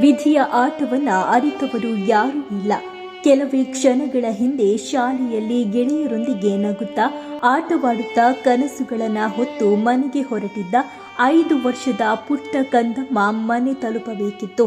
ವಿಧಿಯ ಆಟವನ್ನ ಅರಿತವರು ಯಾರೂ ಇಲ್ಲ. ಕೆಲವೇ ಕ್ಷಣಗಳ ಹಿಂದೆ ಶಾಲೆಯಲ್ಲಿ ಗೆಳೆಯರೊಂದಿಗೆ ನಗುತ್ತಾ ಆಟವಾಡುತ್ತಾ ಕನಸುಗಳನ್ನ ಹೊತ್ತು ಮನೆಗೆ ಹೊರಟಿದ್ದ 5 ವರ್ಷದ ಪುಟ್ಟ ಕಂದಮ್ಮ ಮನೆ ತಲುಪಬೇಕಿತ್ತು.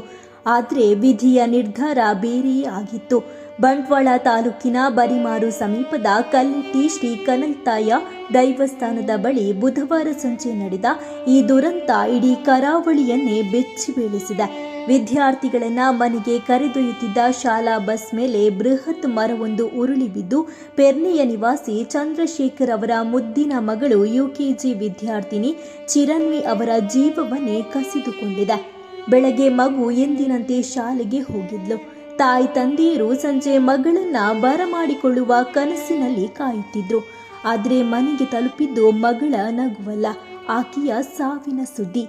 ಆದರೆ ವಿಧಿಯ ನಿರ್ಧಾರ ಬೇರೆಯೇ ಆಗಿತ್ತು. ಬಂಟ್ವಾಳ ತಾಲೂಕಿನ ಬರಿಮಾರು ಸಮೀಪದ ಕಲ್ಲಟ್ಟಿ ಶ್ರೀ ಕನಲ್ತಾಯ ದೈವಸ್ಥಾನದ ಬಳಿ ಬುಧವಾರ ಸಂಜೆ ನಡೆದ ಈ ದುರಂತ ಇಡೀ ಕರಾವಳಿಯನ್ನೇ ಬೆಚ್ಚಿ ಬೀಳಿಸಿದೆ. ವಿದ್ಯಾರ್ಥಿಗಳನ್ನ ಮನೆಗೆ ಕರೆದೊಯ್ಯುತ್ತಿದ್ದ ಶಾಲಾ ಬಸ್ ಮೇಲೆ ಬೃಹತ್ ಮರವೊಂದು ಉರುಳಿ ಬಿದ್ದು ಪೆರ್ನೆಯ ನಿವಾಸಿ ಚಂದ್ರಶೇಖರ್ ಅವರ ಮುದ್ದಿನ ಮಗಳು ಯುಕೆಜಿ ವಿದ್ಯಾರ್ಥಿನಿ ಚಿರನ್ವಿ ಅವರ ಜೀವವನ್ನೇ ಕಸಿದುಕೊಂಡಿದೆ. ಬೆಳಗ್ಗೆ ಮಗು ಎಂದಿನಂತೆ ಶಾಲೆಗೆ ಹೋಗಿದ್ಲು. ತಾಯಿ ತಂದೆಯರು ಸಂಜೆ ಮಗಳನ್ನ ಬರಮಾಡಿಕೊಳ್ಳುವ ಕನಸಿನಲ್ಲಿ ಕಾಯುತ್ತಿದ್ರು. ಆದರೆ ಮನೆಗೆ ತಲುಪಿದ್ದು ಮಗಳ ನಗುವಲ್ಲ, ಆಕೆಯ ಸಾವಿನ ಸುದ್ದಿ.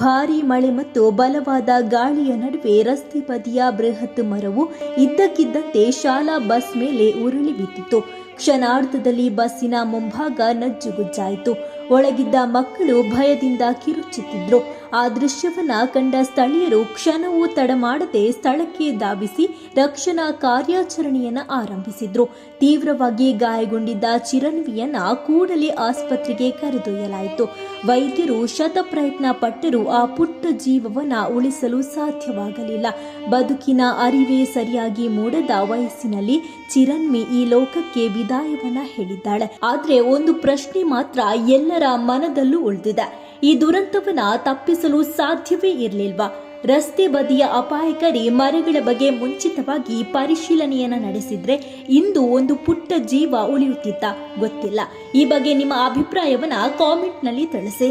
ಭಾರೀ ಮಳೆ ಮತ್ತು ಬಲವಾದ ಗಾಳಿಯ ನಡುವೆ ರಸ್ತೆ ಬದಿಯ ಬೃಹತ್ ಮರವು ಇದ್ದಕ್ಕಿದ್ದಂತೆ ಶಾಲಾ ಬಸ್ ಮೇಲೆ ಉರುಳಿ ಬಿದ್ದಿತು. ಕ್ಷಣಾರ್ಧದಲ್ಲಿ ಬಸ್ಸಿನ ಮುಂಭಾಗ ನಜ್ಜುಗುಜ್ಜಾಯಿತು. ಒಳಗಿದ್ದ ಮಕ್ಕಳು ಭಯದಿಂದ ಕಿರುಚುತ್ತಿದ್ರು. ಆ ದೃಶ್ಯವನ್ನ ಕಂಡ ಸ್ಥಳೀಯರು ಕ್ಷಣವೂ ತಡ ಮಾಡದೆ ಸ್ಥಳಕ್ಕೆ ಧಾವಿಸಿ ರಕ್ಷಣಾ ಕಾರ್ಯಾಚರಣೆಯನ್ನ ಆರಂಭಿಸಿದ್ರು. ತೀವ್ರವಾಗಿ ಗಾಯಗೊಂಡಿದ್ದ ಚಿರನ್ವಿಯನ್ನ ಕೂಡಲೇ ಆಸ್ಪತ್ರೆಗೆ ಕರೆದೊಯ್ಯಲಾಯಿತು. ವೈದ್ಯರು ಶತಪ್ರಯತ್ನ ಪಟ್ಟರೂ ಆ ಪುಟ್ಟ ಜೀವವನ್ನ ಉಳಿಸಲು ಸಾಧ್ಯವಾಗಲಿಲ್ಲ. ಬದುಕಿನ ಅರಿವೇ ಸರಿಯಾಗಿ ಮೂಡದ ವಯಸ್ಸಿನಲ್ಲಿ ಚಿರನ್ವಿ ಈ ಲೋಕಕ್ಕೆ ವಿದಾಯವನ್ನ ಹೇಳಿದ್ದಾಳೆ. ಆದ್ರೆ ಒಂದು ಪ್ರಶ್ನೆ ಮಾತ್ರ ಎಲ್ಲರ ಮನದಲ್ಲೂ ಉಳಿದಿದೆ. ಈ ದುರಂತವನ್ನ ತಪ್ಪಿಸಲು ಸಾಧ್ಯವೇ ಇರಲಿಲ್ವಾ? ರಸ್ತೆ ಬದಿಯ ಅಪಾಯಕಾರಿ ಮರಗಳ ಬಗ್ಗೆ ಮುಂಚಿತವಾಗಿ ಪರಿಶೀಲನೆಯನ್ನ ನಡೆಸಿದ್ರೆ ಇಂದು ಒಂದು ಪುಟ್ಟ ಜೀವ ಉಳಿಯುತ್ತಿತ್ತ ಗೊತ್ತಿಲ್ಲ. ಈ ಬಗ್ಗೆ ನಿಮ್ಮ ಅಭಿಪ್ರಾಯವನ್ನ ಕಾಮೆಂಟ್ನಲ್ಲಿ ತಿಳಿಸಿ.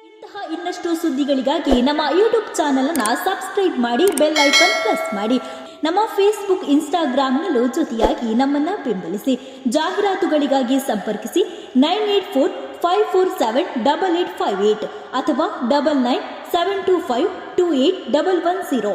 ಇಂತಹ ಇನ್ನಷ್ಟು ಸುದ್ದಿಗಳಿಗಾಗಿ ನಮ್ಮ ಯೂಟ್ಯೂಬ್ ಚಾನೆಲ್ ಅನ್ನ ಸಬ್ಸ್ಕ್ರೈಬ್ ಮಾಡಿ, ಬೆಲ್ ಐಕಾನ್ ಪ್ರೆಸ್ ಮಾಡಿ. ನಮ್ಮ ಫೇಸ್ಬುಕ್, ಇನ್ಸ್ಟಾಗ್ರಾಂನಲ್ಲೂ ಜೊತೆಯಾಗಿ ನಮ್ಮನ್ನ ಬೆಂಬಲಿಸಿ. ಜಾಹೀರಾತುಗಳಿಗಾಗಿ ಸಂಪರ್ಕಿಸಿ 9845478858 ಅಥವಾ 9972528110.